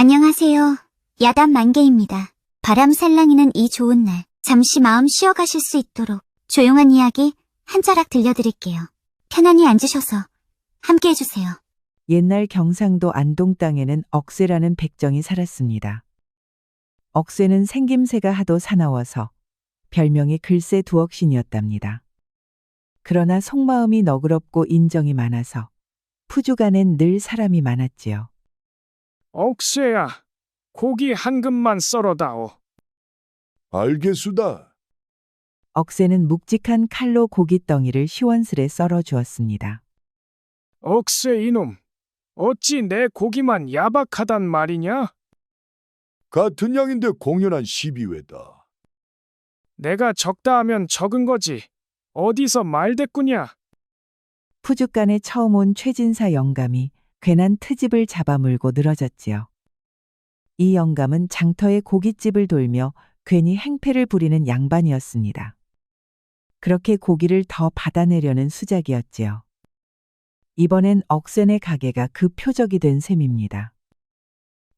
안녕하세요. 야단 만개입니다. 바람 살랑이는 이 좋은 날, 잠시 마음 쉬어가실 수 있도록 조용한 이야기 한 자락 들려드릴게요. 편안히 앉으셔서 함께 해주세요. 옛날 경상도 안동 땅에는 억새라는 백정이 살았습니다. 억새는 생김새가 하도 사나워서 별명이 글쎄 두억신이었답니다. 그러나 속마음이 너그럽고 인정이 많아서 푸주간엔 늘 사람이 많았지요. 억새야, 고기 한 근만 썰어다오. 알겠수다. 억새는 묵직한 칼로 고깃덩이를 시원스레 썰어 주었습니다. 억새 이놈, 어찌 내 고기만 야박하단 말이냐? 같은 양인데 공연한 12회다. 내가 적다 하면 적은 거지. 어디서 말대꾸냐? 푸주간에 처음 온 최진사 영감이 괜한 트집을 잡아물고 늘어졌지요. 이 영감은 장터의 고깃집을 돌며 괜히 행패를 부리는 양반이었습니다. 그렇게 고기를 더 받아내려는 수작이었지요. 이번엔 억새네 가게가 그 표적이 된 셈입니다.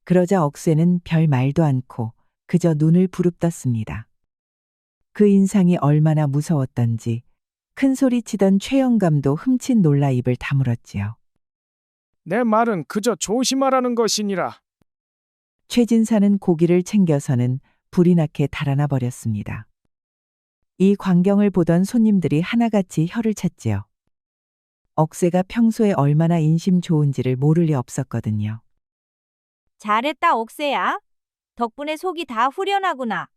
그러자 억새는 별 말도 않고 그저 눈을 부릅떴습니다. 그 인상이 얼마나 무서웠던지 큰 소리 치던 최 영감도 흠칫 놀라 입을 다물었지요. 내 말은 그저 조심하라는 것이니라. 최진사는 고기를 챙겨서는 불이 나게 달아나 버렸습니다. 이 광경을 보던 손님들이 하나같이 혀를 찼지요. 억새가 평소에 얼마나 인심 좋은지를 모를 리 없었거든요. 잘했다, 옥새야. 덕분에 속이 다 후련하구나.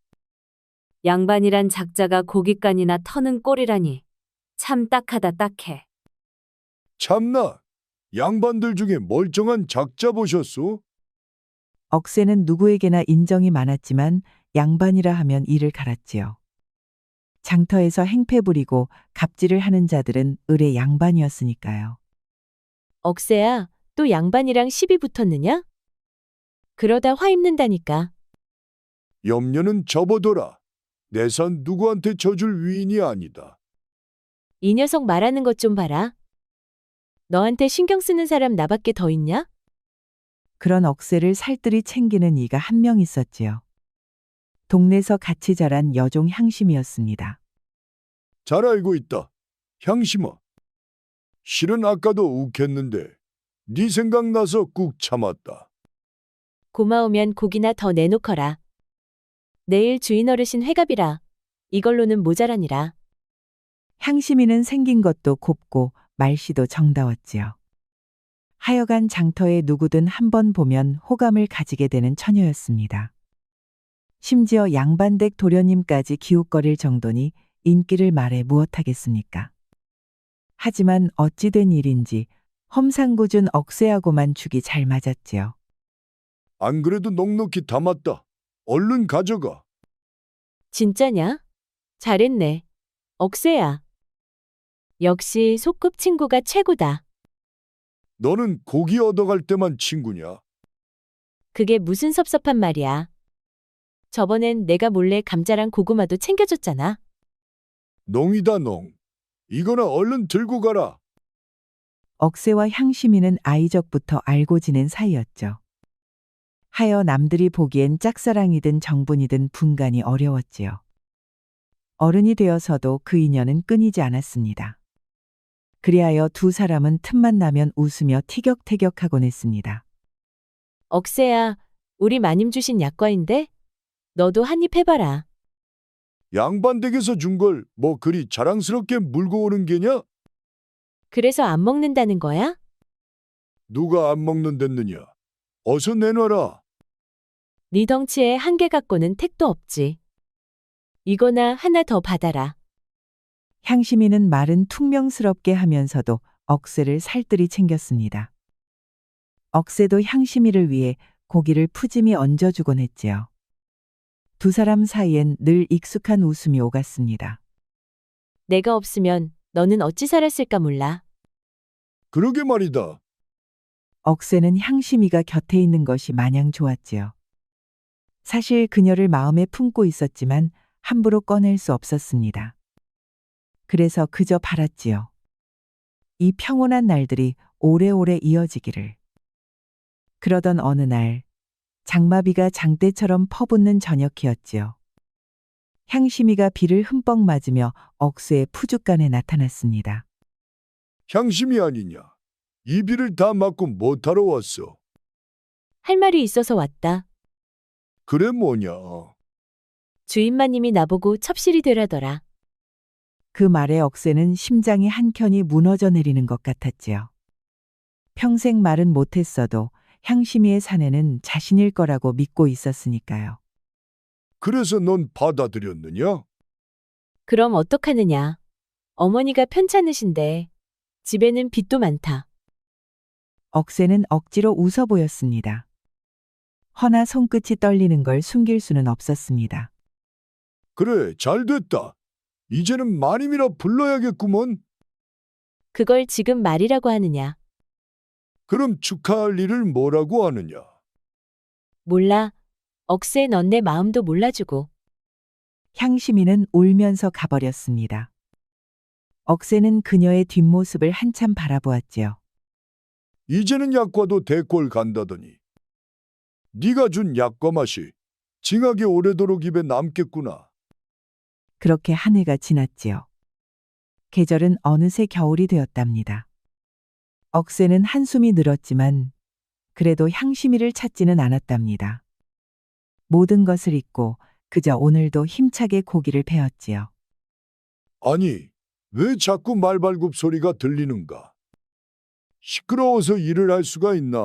양반이란 작자가 고깃간이나 터는 꼴이라니. 참 딱하다 딱해. 참나, 양반들 중에 멀쩡한 작자 보셨소? 억새는 누구에게나 인정이 많았지만 양반이라 하면 이를 갈았지요. 장터에서 행패 부리고 갑질을 하는 자들은 을의 양반이었으니까요. 억새야, 또 양반이랑 시비 붙었느냐? 그러다 화 입는다니까. 염려는 접어둬라. 내 산 누구한테 져줄 위인이 아니다. 이 녀석 말하는 것 좀 봐라. 너한테 신경 쓰는 사람 나밖에 더 있냐? 그런 억새를 살뜰히 챙기는 이가 한 명 있었지요. 동네에서 같이 자란 여종 향심이었습니다. 잘 알고 있다. 향심아. 실은 아까도 욱했는데 네 생각나서 꾹 참았다. 고마우면 고기나 더 내놓거라. 내일 주인 어르신 회갑이라. 이걸로는 모자라니라. 향심이는 생긴 것도 곱고 말씨도 정다웠지요. 하여간 장터에 누구든 한 번 보면 호감을 가지게 되는 처녀였습니다. 심지어 양반댁 도련님까지 기웃거릴 정도니 인기를 말해 무엇하겠습니까? 하지만 어찌 된 일인지 험상궂은 억새하고만 죽이 잘 맞았지요. 안 그래도 넉넉히 담았다. 얼른 가져가. 진짜냐? 잘했네. 억새야. 역시 소꿉 친구가 최고다. 너는 고기 얻어갈 때만 친구냐? 그게 무슨 섭섭한 말이야. 저번엔 내가 몰래 감자랑 고구마도 챙겨줬잖아. 농이다 농. 이거나 얼른 들고 가라. 억새와 향심이는 아이적부터 알고 지낸 사이였죠. 하여 남들이 보기엔 짝사랑이든 정분이든 분간이 어려웠지요. 어른이 되어서도 그 인연은 끊이지 않았습니다. 그리하여 두 사람은 틈만 나면 웃으며 티격태격하곤 했습니다. 억새야, 우리 마님 주신 약과인데? 너도 한 입 해봐라. 양반댁에서 준 걸 뭐 그리 자랑스럽게 물고 오는 게냐? 그래서 안 먹는다는 거야? 누가 안 먹는댔느냐? 어서 내놔라. 네 덩치에 한 개 갖고는 택도 없지. 이거나 하나 더 받아라. 향심이는 말은 퉁명스럽게 하면서도 억새를 살뜰히 챙겼습니다. 억새도 향심이를 위해 고기를 푸짐히 얹어주곤 했지요. 두 사람 사이엔 늘 익숙한 웃음이 오갔습니다. 내가 없으면 너는 어찌 살았을까 몰라. 그러게 말이다. 억새는 향심이가 곁에 있는 것이 마냥 좋았지요. 사실 그녀를 마음에 품고 있었지만 함부로 꺼낼 수 없었습니다. 그래서 그저 바랐지요. 이 평온한 날들이 오래오래 이어지기를. 그러던 어느 날 장마비가 장대처럼 퍼붓는 저녁이었지요. 향심이가 비를 흠뻑 맞으며 억새의 푸죽간에 나타났습니다. 향심이 아니냐? 이 비를 다 맞고 못하러 왔어. 할 말이 있어서 왔다. 그래 뭐냐? 주인마님이 나보고 첩실이 되라더라. 그 말에 억새는 심장이 한켠이 무너져 내리는 것 같았지요. 평생 말은 못했어도 향심이의 사내는 자신일 거라고 믿고 있었으니까요. 그래서 넌 받아들였느냐? 그럼 어떡하느냐. 어머니가 편찮으신데 집에는 빚도 많다. 억새는 억지로 웃어 보였습니다. 허나 손끝이 떨리는 걸 숨길 수는 없었습니다. 그래, 잘 됐다. 이제는 마님이라 불러야겠구먼. 그걸 지금 말이라고 하느냐. 그럼 축하할 일을 뭐라고 하느냐? 몰라. 억새 넌 내 마음도 몰라주고. 향심이는 울면서 가버렸습니다. 억새는 그녀의 뒷모습을 한참 바라보았지요. 이제는 약과도 대꼴 간다더니. 네가 준 약과 맛이 징하게 오래도록 입에 남겠구나. 그렇게 한 해가 지났지요. 계절은 어느새 겨울이 되었답니다. 억새는 한숨이 늘었지만 그래도 향심이를 찾지는 않았답니다. 모든 것을 잊고 그저 오늘도 힘차게 고기를 베었지요. 아니, 왜 자꾸 말발굽 소리가 들리는가? 시끄러워서 일을 할 수가 있나?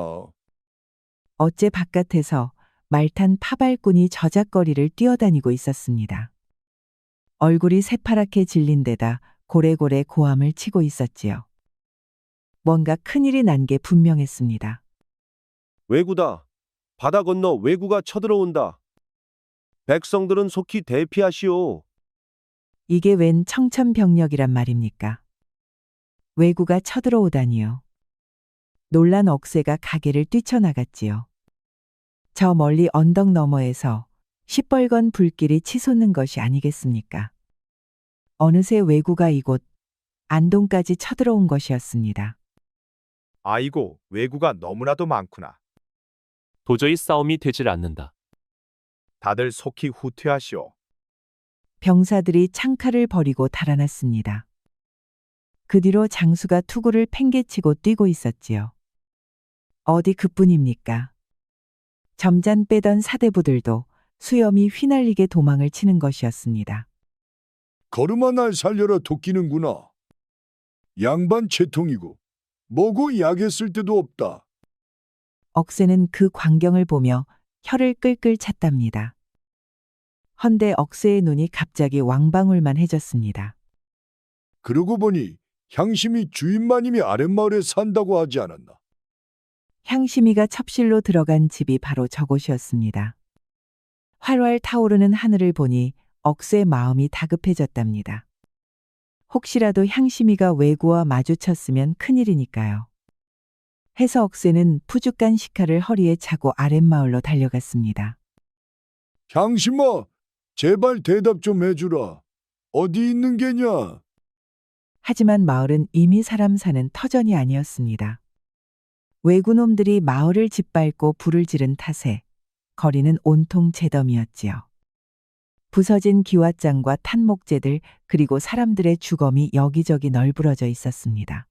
어째 바깥에서 말탄 파발꾼이 저작거리를 뛰어다니고 있었습니다. 얼굴이 새파랗게 질린 데다 고래고래 고함을 치고 있었지요. 뭔가 큰일이 난 게 분명했습니다. 왜구다. 바다 건너 왜구가 쳐들어온다. 백성들은 속히 대피하시오. 이게 웬 청천벽력이란 말입니까? 왜구가 쳐들어오다니요. 놀란 억새가 가게를 뛰쳐나갔지요. 저 멀리 언덕 너머에서 시뻘건 불길이 치솟는 것이 아니겠습니까? 어느새 왜구가 이곳 안동까지 쳐들어온 것이었습니다. 아이고, 왜구가 너무나도 많구나. 도저히 싸움이 되질 않는다. 다들 속히 후퇴하시오. 병사들이 창칼을 버리고 달아났습니다. 그 뒤로 장수가 투구를 팽개치고 뛰고 있었지요. 어디 그뿐입니까? 점잔 빼던 사대부들도 수염이 휘날리게 도망을 치는 것이었습니다. 걸음아 날 살려라 도끼는구나. 양반 채통이고 뭐고 약에 쓸 데도 없다. 억새는 그 광경을 보며 혀를 끌끌 찼답니다. 헌데 억새의 눈이 갑자기 왕방울만 해졌습니다. 그러고 보니 향심이 주인마님이 아랫마을에 산다고 하지 않았나? 향심이가 첩실로 들어간 집이 바로 저곳이었습니다. 활활 타오르는 하늘을 보니 억새의 마음이 다급해졌답니다. 혹시라도 향심이가 왜구와 마주쳤으면 큰일이니까요. 해서 억새는 푸죽간 식칼을 허리에 차고 아랫마을로 달려갔습니다. 향심아, 제발 대답 좀 해주라. 어디 있는 게냐? 하지만 마을은 이미 사람 사는 터전이 아니었습니다. 왜구놈들이 마을을 짓밟고 불을 지른 탓에 거리는 온통 재덤이었지요. 부서진 기왓장과 탄목재들 그리고 사람들의 주검이 여기저기 널브러져 있었습니다.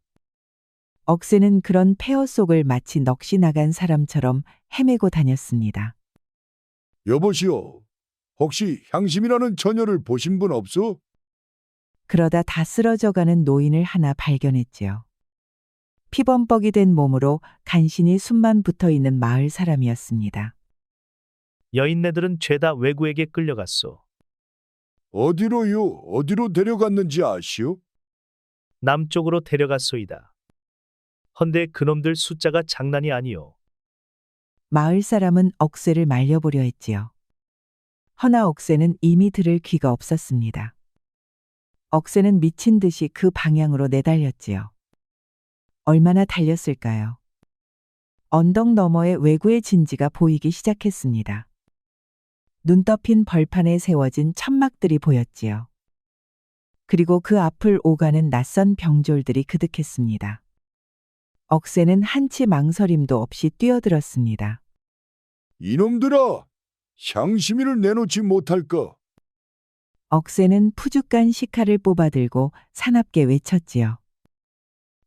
억새는 그런 폐허 속을 마치 넋이 나간 사람처럼 헤매고 다녔습니다. 여보시오, 혹시 향심이라는 처녀를 보신 분 없소? 그러다 다 쓰러져가는 노인을 하나 발견했지요. 피범벅이 된 몸으로 간신히 숨만 붙어 있는 마을 사람이었습니다. 여인네들은 죄다 왜구에게 끌려갔소. 어디로요? 어디로 데려갔는지 아시오? 남쪽으로 데려갔소이다. 헌데 그놈들 숫자가 장난이 아니오. 마을 사람은 억새를 말려보려 했지요. 허나 억새는 이미 들을 귀가 없었습니다. 억새는 미친 듯이 그 방향으로 내달렸지요. 얼마나 달렸을까요? 언덕 너머에 왜구의 진지가 보이기 시작했습니다. 눈 덮인 벌판에 세워진 천막들이 보였지요. 그리고 그 앞을 오가는 낯선 병졸들이 그득했습니다. 억새는 한치 망설임도 없이 뛰어들었습니다. 이놈들아, 향심이를 내놓지 못할까? 억새는 푸죽간 식칼을 뽑아들고 사납게 외쳤지요.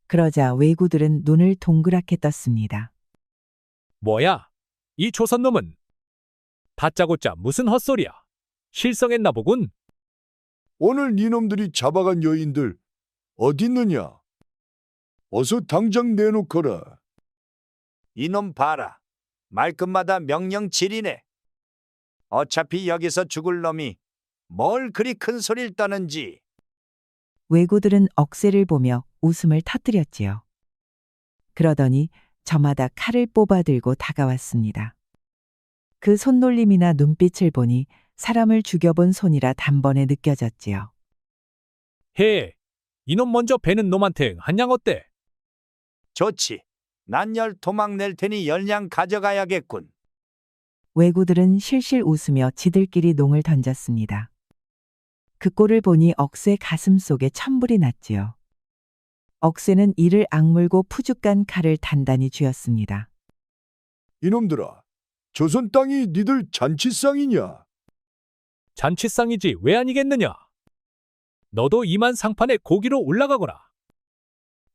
그러자 왜구들은 눈을 동그랗게 떴습니다. 뭐야? 이 조선놈은 다짜고짜 무슨 헛소리야? 실성했나 보군. 오늘 이놈들이 잡아간 여인들 어딨느냐? 어서 당장 내놓거라. 이놈 봐라. 말끝마다 명령질이네. 어차피 여기서 죽을 놈이 뭘 그리 큰 소리를 떠는지. 왜구들은 억새를 보며 웃음을 터뜨렸지요. 그러더니 저마다 칼을 뽑아들고 다가왔습니다. 그 손놀림이나 눈빛을 보니 사람을 죽여본 손이라 단번에 느껴졌지요. 해, 이놈 먼저 베는 놈한테 한 양 어때? 좋지. 난 10토막 낼 테니 10냥 가져가야겠군. 왜구들은 실실 웃으며 지들끼리 농을 던졌습니다. 그 꼴을 보니 억새 가슴속에 천불이 났지요. 억새는 이를 악물고 푸죽간 칼을 단단히 쥐었습니다. 이놈들아, 조선 땅이 니들 잔치상이냐? 잔치상이지 왜 아니겠느냐? 너도 이만 상판에 고기로 올라가거라.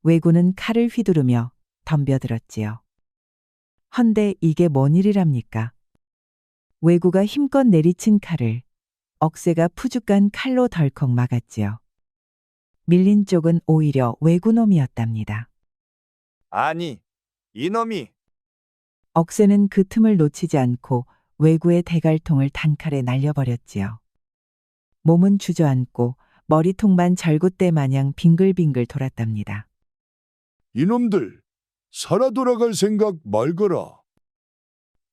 왜구는 칼을 휘두르며 덤벼들었지요. 헌데 이게 뭔 일이랍니까? 왜구가 힘껏 내리친 칼을 억새가 푸죽간 칼로 덜컥 막았지요. 밀린 쪽은 오히려 왜구놈이었답니다. 아니, 이놈이. 억새는 그 틈을 놓치지 않고 왜구의 대갈통을 단칼에 날려버렸지요. 몸은 주저앉고 머리통만 절구대 마냥 빙글빙글 돌았답니다. 이놈들, 살아 돌아갈 생각 말거라.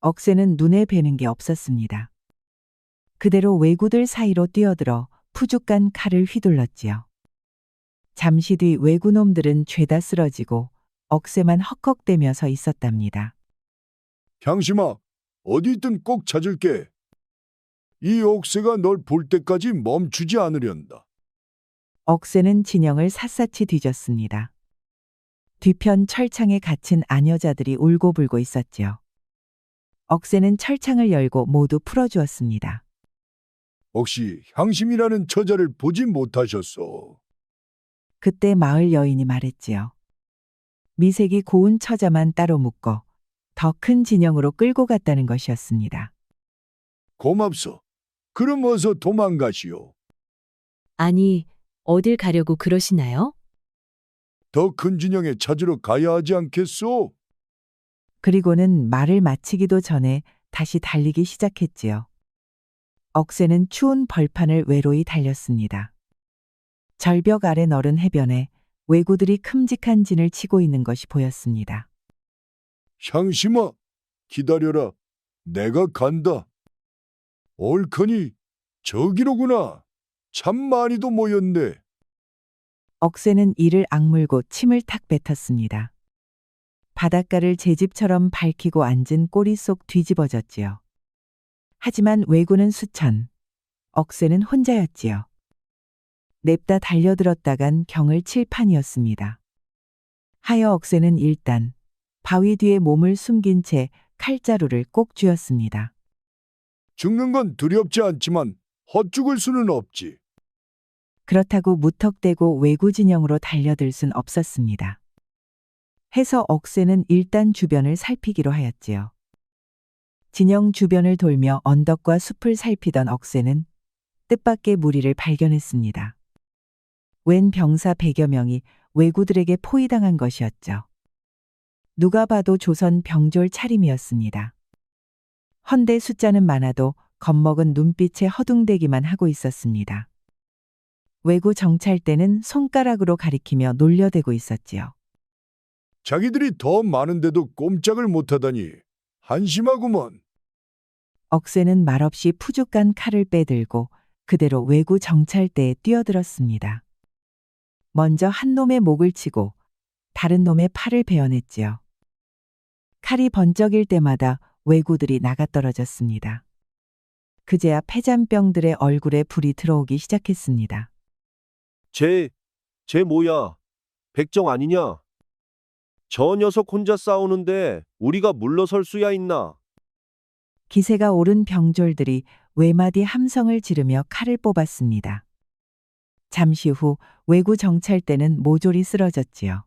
억새는 눈에 뵈는 게 없었습니다. 그대로 왜구들 사이로 뛰어들어 푸죽간 칼을 휘둘렀지요. 잠시 뒤 왜구놈들은 죄다 쓰러지고 억새만 헉헉대며 서 있었답니다. 향심아, 어디 있든 꼭 찾을게. 이 옥새가 널 볼 때까지 멈추지 않으련다. 억새는 진영을 샅샅이 뒤졌습니다. 뒤편 철창에 갇힌 아녀자들이 울고불고 있었지요. 억새는 철창을 열고 모두 풀어주었습니다. 혹시 향심이라는 처자를 보지 못하셨소? 그때 마을 여인이 말했지요. 미색이 고운 처자만 따로 묶어 더 큰 진영으로 끌고 갔다는 것이었습니다. 고맙소. 그럼 어서 도망가시오. 아니, 어딜 가려고 그러시나요? 더 큰 진영에 찾으러 가야 하지 않겠소? 그리고는 말을 마치기도 전에 다시 달리기 시작했지요. 억새는 추운 벌판을 외로이 달렸습니다. 절벽 아래 너른 해변에 왜구들이 큼직한 진을 치고 있는 것이 보였습니다. 향심아, 기다려라. 내가 간다. 옳거니 저기로구나. 참 많이도 모였네. 억새는 이를 악물고 침을 탁 뱉었습니다. 바닷가를 제 집처럼 밝히고 앉은 꼬리 속 뒤집어졌지요. 하지만 왜구는 수천, 억새는 혼자였지요. 냅다 달려들었다간 경을 칠 판이었습니다. 하여 억새는 일단 바위 뒤에 몸을 숨긴 채 칼자루를 꼭 쥐었습니다. 죽는 건 두렵지 않지만 헛죽을 수는 없지. 그렇다고 무턱대고 왜구 진영으로 달려들 순 없었습니다. 해서 억새는 일단 주변을 살피기로 하였지요. 진영 주변을 돌며 언덕과 숲을 살피던 억새는 뜻밖의 무리를 발견했습니다. 웬 병사 100여 명이 왜구들에게 포위당한 것이었죠. 누가 봐도 조선 병졸 차림이었습니다. 헌데 숫자는 많아도 겁먹은 눈빛에 허둥대기만 하고 있었습니다. 왜구 정찰대는 손가락으로 가리키며 놀려대고 있었지요. 자기들이 더 많은데도 꼼짝을 못하다니 한심하구먼. 억새는 말없이 푸죽간 칼을 빼들고 그대로 왜구 정찰대에 뛰어들었습니다. 먼저 한 놈의 목을 치고 다른 놈의 팔을 베어냈지요. 칼이 번쩍일 때마다 왜구들이 나가떨어졌습니다. 그제야 폐잔병들의 얼굴에 불이 들어오기 시작했습니다. 쟤 뭐야? 백정 아니냐? 저 녀석 혼자 싸우는데 우리가 물러설 수야 있나? 기세가 오른 병졸들이 외마디 함성을 지르며 칼을 뽑았습니다. 잠시 후 외구 정찰대는 모조리 쓰러졌지요.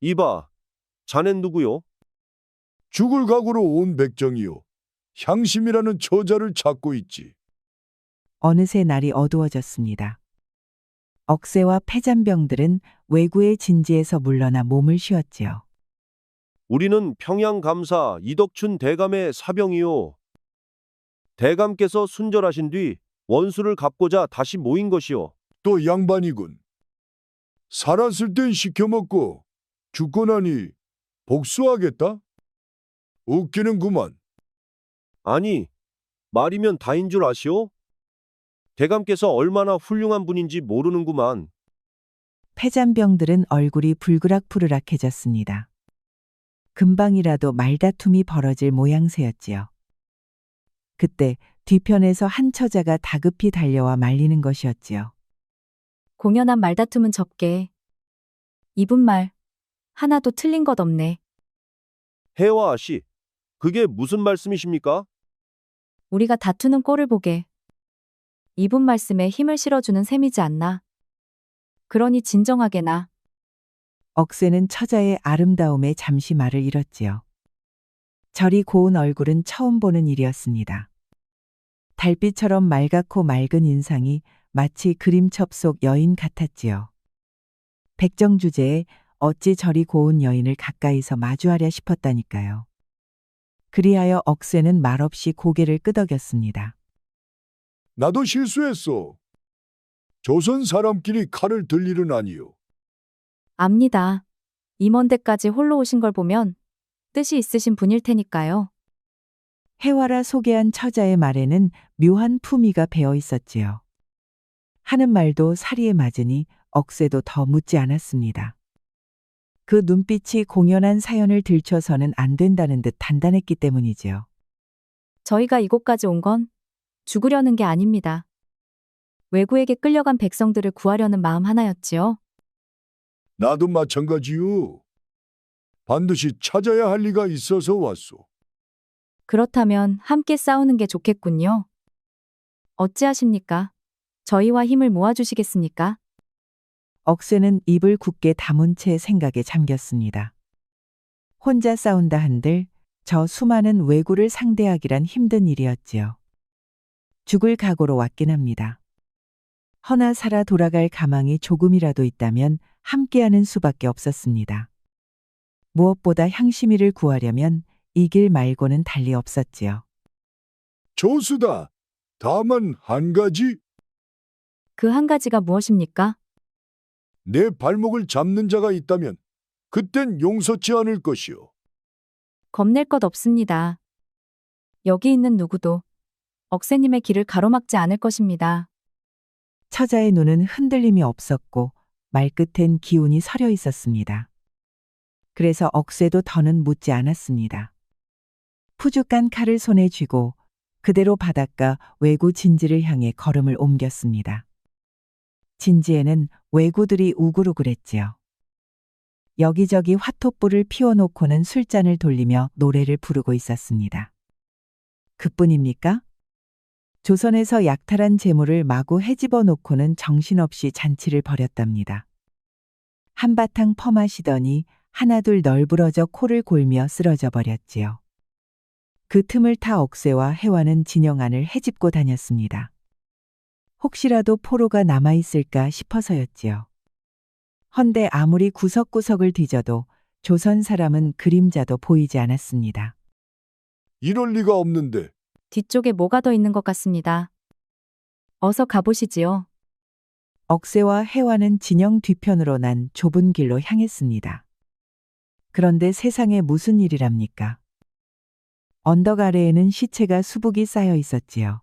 이봐, 자넨 누구요? 죽을 각오로 온 백정이요. 향심이라는 처자를 찾고 있지. 어느새 날이 어두워졌습니다. 억새와 폐잔병들은 외구의 진지에서 물러나 몸을 쉬었지요. 우리는 평양감사 이덕춘 대감의 사병이요. 대감께서 순절하신 뒤 원수를 갚고자 다시 모인 것이요. 또 양반이군. 살았을 땐 시켜먹고 죽고 나니 복수하겠다? 웃기는구만. 아니, 말이면 다인 줄 아시오? 대감께서 얼마나 훌륭한 분인지 모르는구만. 폐잔병들은 얼굴이 불그락푸르락해졌습니다. 금방이라도 말다툼이 벌어질 모양새였지요. 그때 뒤편에서 한 처자가 다급히 달려와 말리는 것이었지요. 공연한 말다툼은 접게. 이분 말 하나도 틀린 것 없네. 혜화 씨, 그게 무슨 말씀이십니까? 우리가 다투는 꼴을 보게. 이분 말씀에 힘을 실어주는 셈이지 않나. 그러니 진정하게나. 억새는 처자의 아름다움에 잠시 말을 잃었지요. 저리 고운 얼굴은 처음 보는 일이었습니다. 달빛처럼 맑고 맑은 인상이 마치 그림첩 속 여인 같았지요. 백정 주제에 어찌 저리 고운 여인을 가까이서 마주하랴 싶었다니까요. 그리하여 억새는 말없이 고개를 끄덕였습니다. 나도 실수했어. 조선 사람끼리 칼을 들 일은 아니요. 압니다. 임원 댁까지 홀로 오신 걸 보면 뜻이 있으신 분일 테니까요. 해와라 소개한 처자의 말에는 묘한 품위가 배어 있었지요. 하는 말도 사리에 맞으니 억새도 더 묻지 않았습니다. 그 눈빛이 공연한 사연을 들춰서는 안 된다는 듯 단단했기 때문이지요. 저희가 이곳까지 온 건 죽으려는 게 아닙니다. 외구에게 끌려간 백성들을 구하려는 마음 하나였지요. 나도 마찬가지요. 반드시 찾아야 할 리가 있어서 왔소. 그렇다면 함께 싸우는 게 좋겠군요. 어찌하십니까? 저희와 힘을 모아주시겠습니까? 억새는 입을 굳게 다문 채 생각에 잠겼습니다. 혼자 싸운다 한들 저 수많은 왜구를 상대하기란 힘든 일이었지요. 죽을 각오로 왔긴 합니다. 허나 살아 돌아갈 가망이 조금이라도 있다면 함께하는 수밖에 없었습니다. 무엇보다 향심이를 구하려면 이 길 말고는 달리 없었지요. 조수다. 다만 한 가지. 그 한 가지가 무엇입니까? 내 발목을 잡는 자가 있다면 그땐 용서치 않을 것이요. 겁낼 것 없습니다. 여기 있는 누구도 억새님의 길을 가로막지 않을 것입니다. 처자의 눈은 흔들림이 없었고 말끝엔 기운이 서려 있었습니다. 그래서 억새도 더는 묻지 않았습니다. 푸죽한 칼을 손에 쥐고 그대로 바닷가 외구 진지를 향해 걸음을 옮겼습니다. 진지에는 외구들이 우글우글했지요. 여기저기 화토불을 피워놓고는 술잔을 돌리며 노래를 부르고 있었습니다. 그뿐입니까? 조선에서 약탈한 재물을 마구 헤집어 놓고는 정신없이 잔치를 벌였답니다. 한바탕 퍼마시더니 하나둘 널브러져 코를 골며 쓰러져 버렸지요. 그 틈을 타 억새와 해와는 진영 안을 헤집고 다녔습니다. 혹시라도 포로가 남아있을까 싶어서였지요. 헌데 아무리 구석구석을 뒤져도 조선 사람은 그림자도 보이지 않았습니다. 이럴 리가 없는데. 뒤쪽에 뭐가 더 있는 것 같습니다. 어서 가보시지요. 억새와 해와는 진영 뒤편으로 난 좁은 길로 향했습니다. 그런데 세상에 무슨 일이랍니까? 언덕 아래에는 시체가 수북이 쌓여 있었지요.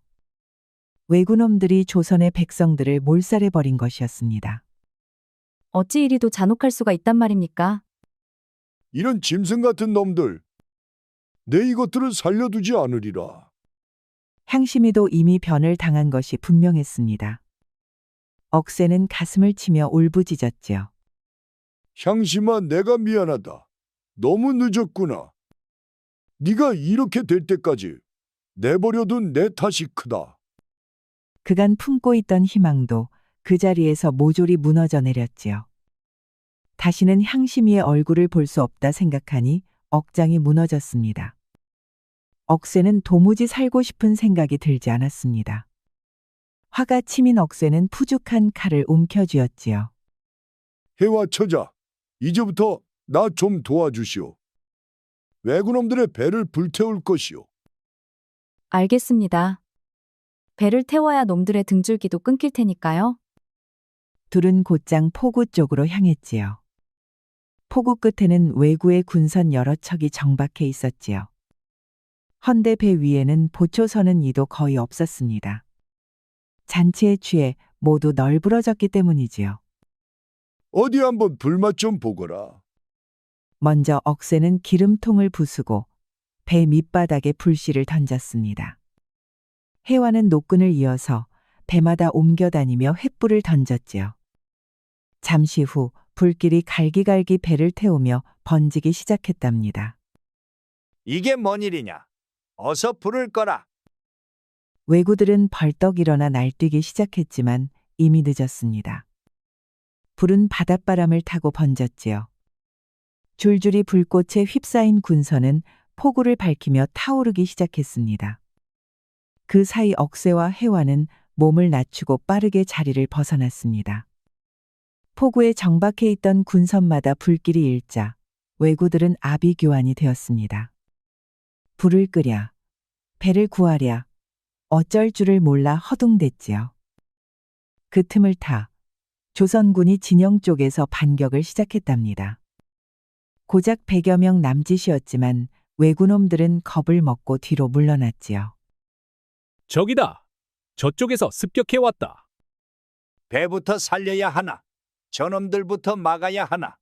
왜구놈들이 조선의 백성들을 몰살해버린 것이었습니다. 어찌 이리도 잔혹할 수가 있단 말입니까? 이런 짐승 같은 놈들. 내 이것들을 살려두지 않으리라. 향심이도 이미 변을 당한 것이 분명했습니다. 억새는 가슴을 치며 울부짖었지요. 향심아, 내가 미안하다. 너무 늦었구나. 네가 이렇게 될 때까지 내버려둔 내 탓이 크다. 그간 품고 있던 희망도 그 자리에서 모조리 무너져 내렸지요. 다시는 향심이의 얼굴을 볼 수 없다 생각하니 억장이 무너졌습니다. 억새는 도무지 살고 싶은 생각이 들지 않았습니다. 화가 치민 억새는 푸죽한 칼을 움켜쥐었지요. 해와 처자, 이제부터 나 좀 도와주시오. 왜구놈들의 배를 불태울 것이오. 알겠습니다. 배를 태워야 놈들의 등줄기도 끊길 테니까요. 둘은 곧장 포구 쪽으로 향했지요. 포구 끝에는 왜구의 군선 여러 척이 정박해 있었지요. 헌데 배 위에는 보초 서는 이도 거의 없었습니다. 잔치에 취해 모두 널브러졌기 때문이지요. 어디 한번 불맛 좀 보거라. 먼저 억새는 기름통을 부수고 배 밑바닥에 불씨를 던졌습니다. 해와는 노끈을 이어서 배마다 옮겨다니며 횃불을 던졌지요. 잠시 후 불길이 갈기갈기 배를 태우며 번지기 시작했답니다. 이게 뭔 일이냐? 어서 불을 꺼라. 왜구들은 벌떡 일어나 날뛰기 시작했지만 이미 늦었습니다. 불은 바닷바람을 타고 번졌지요. 줄줄이 불꽃에 휩싸인 군선은 포구를 밝히며 타오르기 시작했습니다. 그 사이 억새와 해와는 몸을 낮추고 빠르게 자리를 벗어났습니다. 포구에 정박해 있던 군선마다 불길이 일자 왜구들은 아비규환이 되었습니다. 불을 끄랴, 배를 구하랴, 어쩔 줄을 몰라 허둥댔지요. 그 틈을 타 조선군이 진영 쪽에서 반격을 시작했답니다. 고작 100여 명 남짓이었지만 왜구놈들은 겁을 먹고 뒤로 물러났지요. 저기다. 저쪽에서 습격해왔다. 배부터 살려야 하나? 저놈들부터 막아야 하나?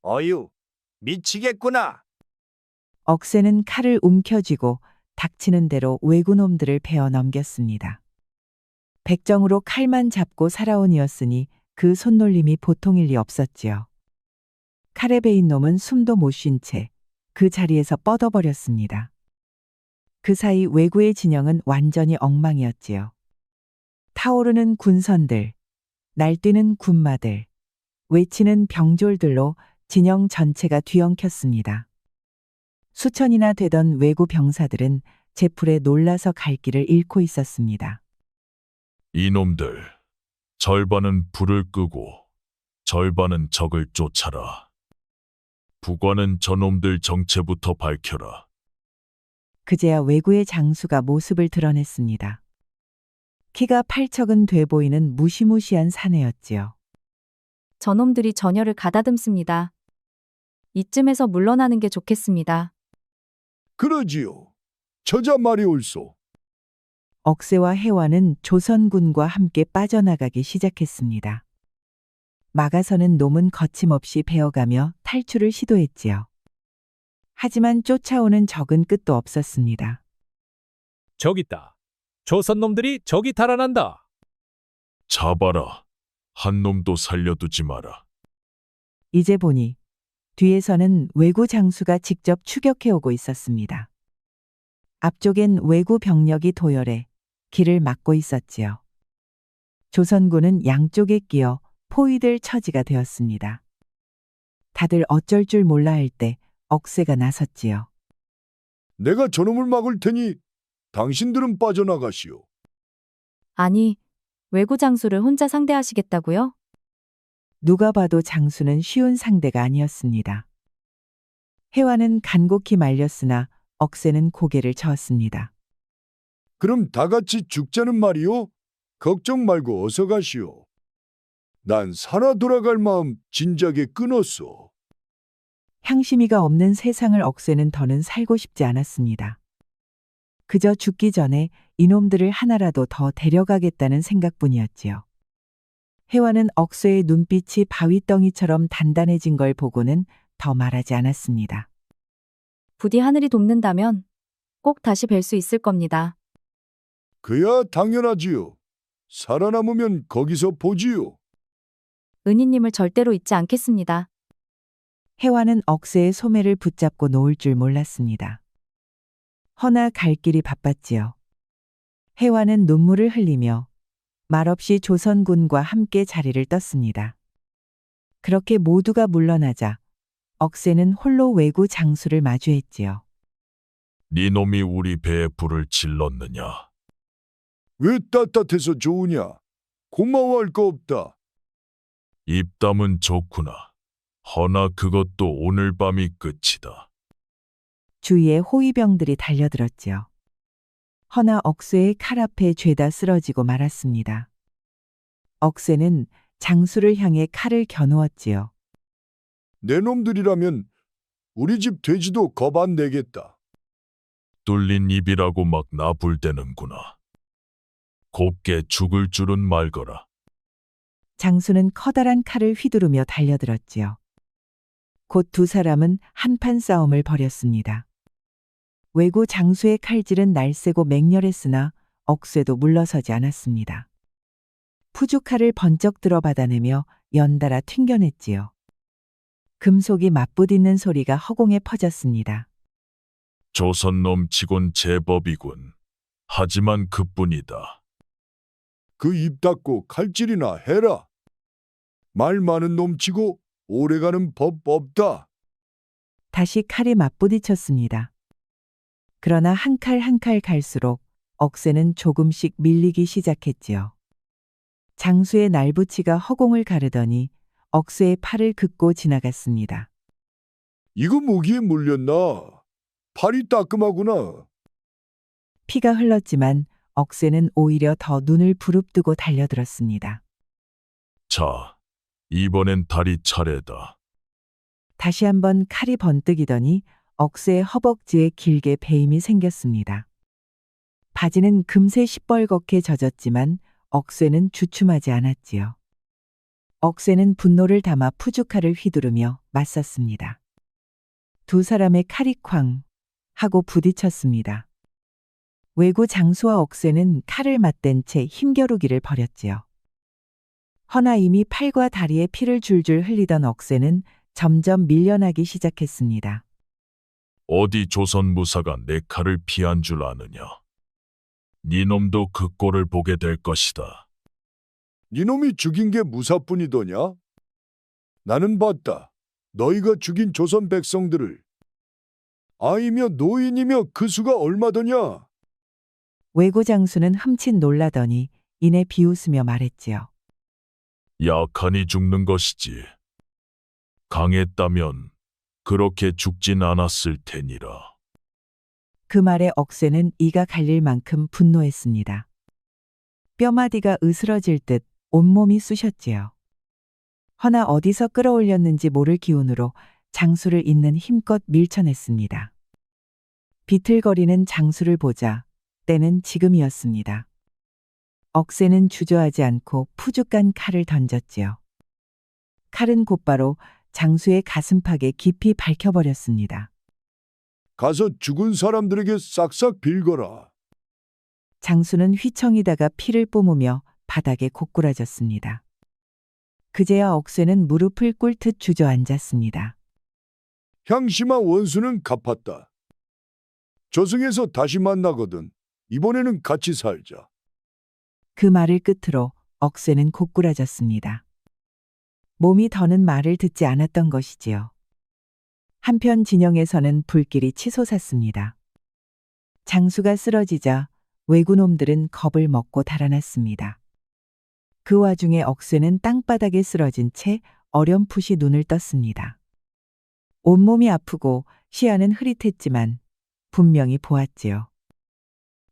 어휴, 미치겠구나. 억새는 칼을 움켜쥐고 닥치는 대로 왜구놈들을 베어 넘겼습니다. 백정으로 칼만 잡고 살아온 이었으니 그 손놀림이 보통일 리 없었지요. 칼에 베인 놈은 숨도 못 쉰 채 그 자리에서 뻗어버렸습니다. 그 사이 왜구의 진영은 완전히 엉망이었지요. 타오르는 군선들, 날뛰는 군마들, 외치는 병졸들로 진영 전체가 뒤엉켰습니다. 수천이나 되던 왜구 병사들은 제풀에 놀라서 갈 길을 잃고 있었습니다. 이놈들, 절반은 불을 끄고 절반은 적을 쫓아라. 부관은 저놈들 정체부터 밝혀라. 그제야 왜구의 장수가 모습을 드러냈습니다. 키가 8척은 돼 보이는 무시무시한 사내였지요. 저놈들이 전열을 가다듬습니다. 이쯤에서 물러나는 게 좋겠습니다. 그러지요. 처자 말이 옳소. 억새와 해와는 조선군과 함께 빠져나가기 시작했습니다. 막아서는 놈은 거침없이 베어가며 탈출을 시도했지요. 하지만 쫓아오는 적은 끝도 없었습니다. 저기 있다. 조선놈들이 저기 달아난다. 잡아라. 한 놈도 살려두지 마라. 이제 보니 뒤에서는 왜구 장수가 직접 추격해오고 있었습니다. 앞쪽엔 왜구 병력이 도열해 길을 막고 있었지요. 조선군은 양쪽에 끼어 포위될 처지가 되었습니다. 다들 어쩔 줄 몰라 할 때 억새가 나섰지요. 내가 저놈을 막을 테니 당신들은 빠져나가시오. 아니, 왜구 장수를 혼자 상대하시겠다고요? 누가 봐도 장수는 쉬운 상대가 아니었습니다. 해와는 간곡히 말렸으나 억새는 고개를 저었습니다. 그럼 다 같이 죽자는 말이오? 걱정 말고 어서 가시오. 난 살아 돌아갈 마음 진작에 끊었소. 향심이가 없는 세상을 억새는 더는 살고 싶지 않았습니다. 그저 죽기 전에 이놈들을 하나라도 더 데려가겠다는 생각뿐이었지요. 해와는 억새의 눈빛이 바위덩이처럼 단단해진 걸 보고는 더 말하지 않았습니다. 부디 하늘이 돕는다면 꼭 다시 뵐 수 있을 겁니다. 그야 당연하지요. 살아남으면 거기서 보지요. 은희님을 절대로 잊지 않겠습니다. 해와는 억새의 소매를 붙잡고 놓을 줄 몰랐습니다. 허나 갈 길이 바빴지요. 해와는 눈물을 흘리며 말없이 조선군과 함께 자리를 떴습니다. 그렇게 모두가 물러나자 억새는 홀로 외구 장수를 마주했지요. 네 놈이 우리 배에 불을 질렀느냐? 왜 따뜻해서 좋으냐? 고마워할 거 없다. 입담은 좋구나. 허나 그것도 오늘 밤이 끝이다. 주위에 호위병들이 달려들었지요. 허나 억새의 칼 앞에 죄다 쓰러지고 말았습니다. 억새는 장수를 향해 칼을 겨누었지요. 내 놈들이라면 우리 집 돼지도 겁 안 내겠다. 뚫린 입이라고 막 나불대는구나. 곱게 죽을 줄은 말거라. 장수는 커다란 칼을 휘두르며 달려들었지요. 곧 두 사람은 한판 싸움을 벌였습니다. 외구 장수의 칼질은 날쌔고 맹렬했으나 억새도 물러서지 않았습니다. 푸주칼을 번쩍 들어 받아내며 연달아 튕겨냈지요. 금속이 맞부딪는 소리가 허공에 퍼졌습니다. 조선놈 치곤 제법이군. 하지만 그뿐이다. 그 입 닫고 칼질이나 해라. 말 많은 놈 치고 오래가는 법 없다. 다시 칼이 맞부딪혔습니다. 그러나 한 칼 한 칼 갈수록 억새는 조금씩 밀리기 시작했지요. 장수의 날부치가 허공을 가르더니 억새의 팔을 긋고 지나갔습니다. 이거 모기에 물렸나? 팔이 따끔하구나. 피가 흘렀지만 억새는 오히려 더 눈을 부릅뜨고 달려들었습니다. 자, 이번엔 다리 차례다. 다시 한번 칼이 번뜩이더니 억새의 허벅지에 길게 베임이 생겼습니다. 바지는 금세 시뻘겋게 젖었지만 억새는 주춤하지 않았지요. 억새는 분노를 담아 푸주칼을 휘두르며 맞섰습니다. 두 사람의 칼이 쾅 하고 부딪혔습니다. 외구 장수와 억새는 칼을 맞댄 채 힘겨루기를 벌였지요. 허나 이미 팔과 다리에 피를 줄줄 흘리던 억새는 점점 밀려나기 시작했습니다. 어디 조선 무사가 내 칼을 피한 줄 아느냐? 네 놈도 그 꼴을 보게 될 것이다. 네 놈이 죽인 게 무사뿐이더냐? 나는 봤다. 너희가 죽인 조선 백성들을. 아이며 노인이며 그 수가 얼마더냐? 외구 장수는 흠칫 놀라더니 이내 비웃으며 말했지요. 약하니 죽는 것이지. 강했다면 그렇게 죽진 않았을 테니라. 그 말에 억새는 이가 갈릴 만큼 분노했습니다. 뼈마디가 으스러질 듯 온몸이 쑤셨지요. 허나 어디서 끌어올렸는지 모를 기운으로 장수를 잇는 힘껏 밀쳐냈습니다. 비틀거리는 장수를 보자 때는 지금이었습니다. 억새는 주저하지 않고 푸죽간 칼을 던졌지요. 칼은 곧바로 장수의 가슴팍에 깊이 박혀버렸습니다. 가서 죽은 사람들에게 싹싹 빌거라. 장수는 휘청이다가 피를 뿜으며 바닥에 고꾸라졌습니다. 그제야 억새는 무릎을 꿇듯 주저앉았습니다. 향심한 원수는 갚았다. 저승에서 다시 만나거든. 이번에는 같이 살자. 그 말을 끝으로 억새는 고꾸라졌습니다. 몸이 더는 말을 듣지 않았던 것이지요. 한편 진영에서는 불길이 치솟았습니다. 장수가 쓰러지자 왜구놈들은 겁을 먹고 달아났습니다. 그 와중에 억새는 땅바닥에 쓰러진 채 어렴풋이 눈을 떴습니다. 온몸이 아프고 시야는 흐릿했지만 분명히 보았지요.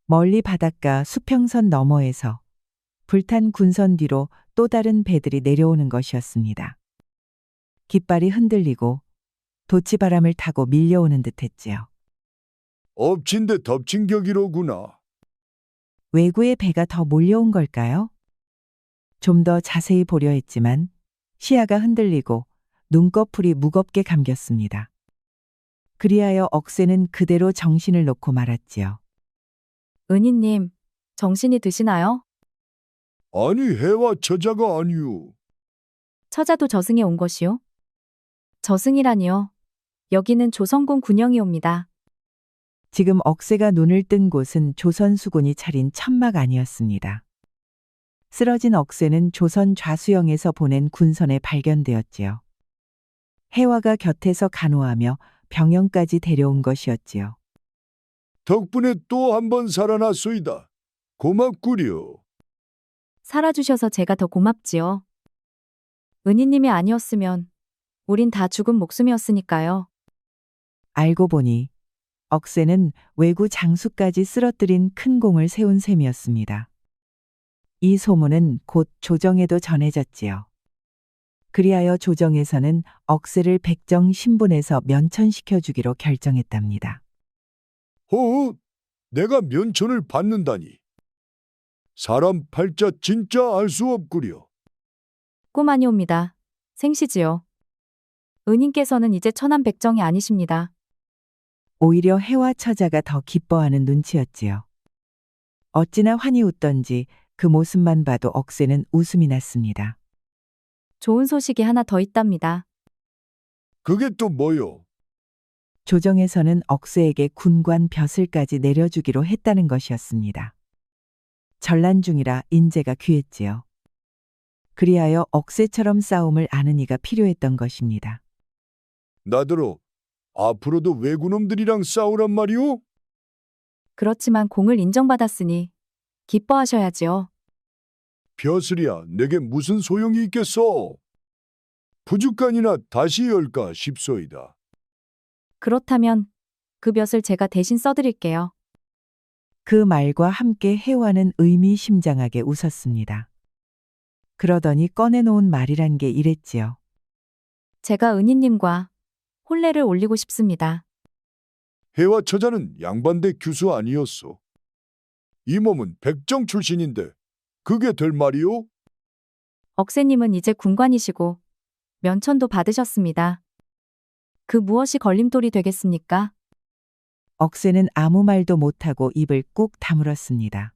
멀리 바닷가 수평선 너머에서 불탄 군선 뒤로 또 다른 배들이 내려오는 것이었습니다. 깃발이 흔들리고 도치바람을 타고 밀려오는 듯했지요. 엎친 데 덮친 격이로구나. 외구의 배가 더 몰려온 걸까요? 좀 더 자세히 보려 했지만 시야가 흔들리고 눈꺼풀이 무겁게 감겼습니다. 그리하여 억새는 그대로 정신을 놓고 말았지요. 은희님, 정신이 드시나요? 아니 해와 처자가 아니오. 처자도 저승에 온 것이요? 저승이라니요. 여기는 조선군 군영이옵니다. 지금 억새가 눈을 뜬 곳은 조선 수군이 차린 천막 아니었습니다. 쓰러진 억새는 조선 좌수영에서 보낸 군선에 발견되었지요. 해와가 곁에서 간호하며 병영까지 데려온 것이었지요. 덕분에 또 한 번 살아났소이다. 고맙구려. 살아주셔서 제가 더 고맙지요. 은희님이 아니었으면 우린 다 죽은 목숨이었으니까요. 알고 보니 억새는 왜구 장수까지 쓰러뜨린 큰 공을 세운 셈이었습니다. 이 소문은 곧 조정에도 전해졌지요. 그리하여 조정에서는 억새를 백정 신분에서 면천시켜 주기로 결정했답니다. 허, 내가 면천을 받는다니. 사람 팔자 진짜 알 수 없구려. 꿈 아니옵니다. 생시지요. 은인께서는 이제 천안 백정이 아니십니다. 오히려 해와 처자가 더 기뻐하는 눈치였지요. 어찌나 환히 웃던지 그 모습만 봐도 억새는 웃음이 났습니다. 좋은 소식이 하나 더 있답니다. 그게 또 뭐요? 조정에서는 억새에게 군관 벼슬까지 내려주기로 했다는 것이었습니다. 전란 중이라 인재가 귀했지요. 그리하여 억새처럼 싸움을 아는 이가 필요했던 것입니다. 나더러 앞으로도 왜구놈들이랑 싸우란 말이오? 그렇지만 공을 인정받았으니 기뻐하셔야지요. 벼슬이야 내게 무슨 소용이 있겠어? 부죽간이나 다시 열까 싶소이다. 그렇다면 그 볕을 제가 대신 써드릴게요. 그 말과 함께 해와는 의미심장하게 웃었습니다. 그러더니 꺼내놓은 말이란 게 이랬지요. 제가 은희님과 혼례를 올리고 싶습니다. 해와 처자는 양반대 규수 아니었소. 이 몸은 백정 출신인데 그게 될 말이오? 억새님은 이제 군관이시고 면천도 받으셨습니다. 그 무엇이 걸림돌이 되겠습니까? 억새는 아무 말도 못하고 입을 꾹 다물었습니다.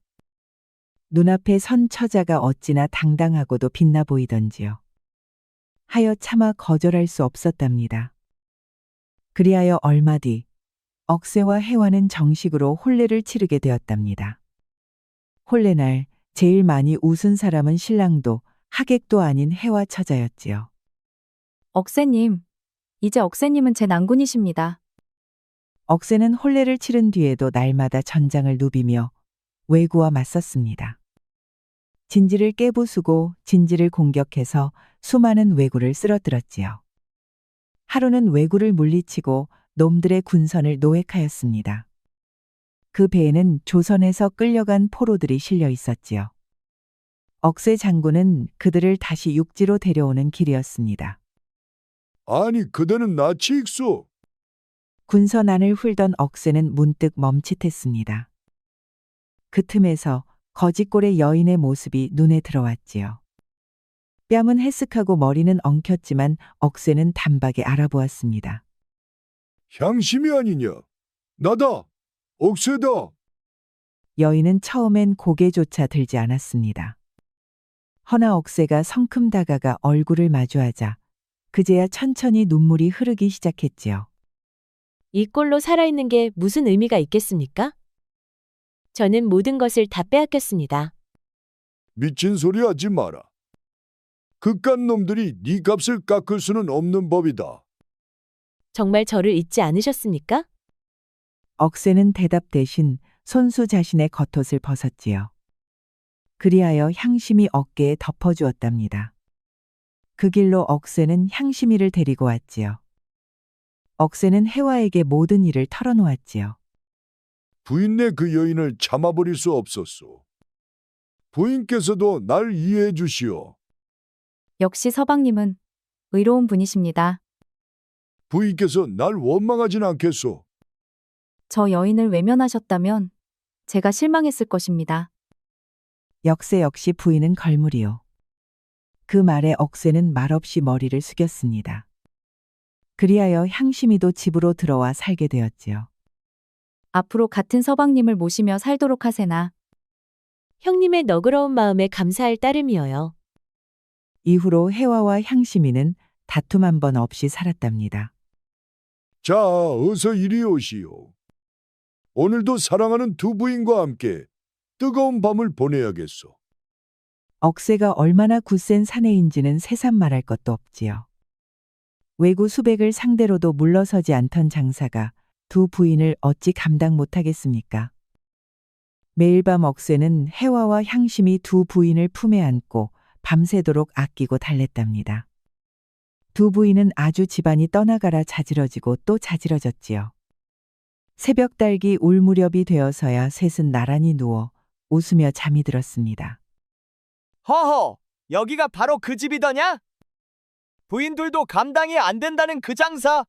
눈앞에 선 처자가 어찌나 당당하고도 빛나 보이던지요. 하여 차마 거절할 수 없었답니다. 그리하여 얼마 뒤 억새와 해와는 정식으로 혼례를 치르게 되었답니다. 혼례날 제일 많이 웃은 사람은 신랑도 하객도 아닌 해와 처자였지요. 억새님, 이제 억새님은 제 낭군이십니다. 억새는 혼례를 치른 뒤에도 날마다 전장을 누비며 왜구와 맞섰습니다. 진지를 깨부수고 진지를 공격해서 수많은 왜구를 쓰러뜨렸지요. 하루는 왜구를 물리치고 놈들의 군선을 노획하였습니다. 그 배에는 조선에서 끌려간 포로들이 실려 있었지요. 억새 장군은 그들을 다시 육지로 데려오는 길이었습니다. 아니 그대는 낯이 익소. 군선 안을 훑던 억새는 문득 멈칫했습니다. 그 틈에서 거짓골의 여인의 모습이 눈에 들어왔지요. 뺨은 해쓱하고 머리는 엉켰지만 억새는 단박에 알아보았습니다. 향심이 아니냐? 나다. 억새다. 여인은 처음엔 고개조차 들지 않았습니다. 허나 억새가 성큼 다가가 얼굴을 마주하자 그제야 천천히 눈물이 흐르기 시작했지요. 이 꼴로 살아있는 게 무슨 의미가 있겠습니까? 저는 모든 것을 다 빼앗겼습니다. 미친 소리 하지 마라. 그깟 놈들이 네 값을 깎을 수는 없는 법이다. 정말 저를 잊지 않으셨습니까? 억새는 대답 대신 손수 자신의 겉옷을 벗었지요. 그리하여 향심이 어깨에 덮어주었답니다. 그 길로 억새는 향심이를 데리고 왔지요. 억새는 해와에게 모든 일을 털어놓았지요. 부인네 그 여인을 참아버릴 수 없었소. 부인께서도 날 이해해 주시오. 역시 서방님은 의로운 분이십니다. 부인께서 날 원망하진 않겠소. 저 여인을 외면하셨다면 제가 실망했을 것입니다. 역세 역시 부인은 걸물이요. 그 말에 억새는 말없이 머리를 숙였습니다. 그리하여 향심이도 집으로 들어와 살게 되었지요. 앞으로 같은 서방님을 모시며 살도록 하세나. 형님의 너그러운 마음에 감사할 따름이어요. 이후로 해와와 향심이는 다툼 한 번 없이 살았답니다. 자, 어서 이리 오시오. 오늘도 사랑하는 두 부인과 함께 뜨거운 밤을 보내야겠소. 억새가 얼마나 굳센 사내인지는 새삼 말할 것도 없지요. 외구 수백을 상대로도 물러서지 않던 장사가 두 부인을 어찌 감당 못하겠습니까? 매일 밤 억새는 해화와 향심이 두 부인을 품에 안고 밤새도록 아끼고 달랬답니다. 두 부인은 아주 집안이 떠나가라 자지러지고 또 자지러졌지요. 새벽 달기 울 무렵이 되어서야 셋은 나란히 누워 웃으며 잠이 들었습니다. 허허, 여기가 바로 그 집이더냐? 부인들도 감당이 안 된다는 그 장사.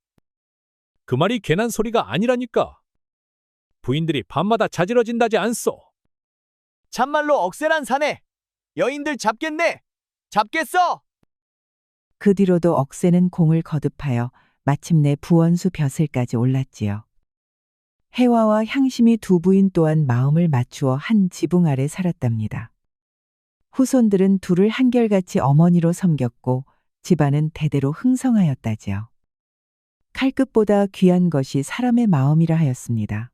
그 말이 괜한 소리가 아니라니까. 부인들이 밤마다 자지러진다지 않소. 참말로 억세란 사내. 여인들 잡겠네. 잡겠어. 그 뒤로도 억새는 공을 거듭하여 마침내 부원수 벼슬까지 올랐지요. 해화와 향심이 두 부인 또한 마음을 맞추어 한 지붕 아래 살았답니다. 후손들은 둘을 한결같이 어머니로 섬겼고 집안은 대대로 흥성하였다지요. 칼끝보다 귀한 것이 사람의 마음이라 하였습니다.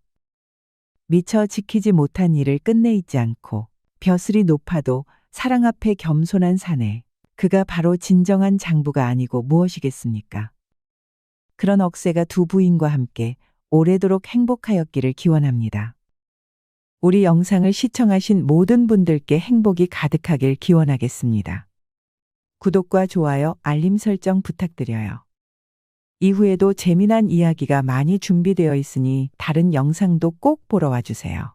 미처 지키지 못한 일을 끝내 잊지 않고 벼슬이 높아도 사랑 앞에 겸손한 사내, 그가 바로 진정한 장부가 아니고 무엇이겠습니까? 그런 억새가 두 부인과 함께 오래도록 행복하였기를 기원합니다. 우리 영상을 시청하신 모든 분들께 행복이 가득하길 기원하겠습니다. 구독과 좋아요, 알림 설정 부탁드려요. 이후에도 재미난 이야기가 많이 준비되어 있으니 다른 영상도 꼭 보러 와주세요.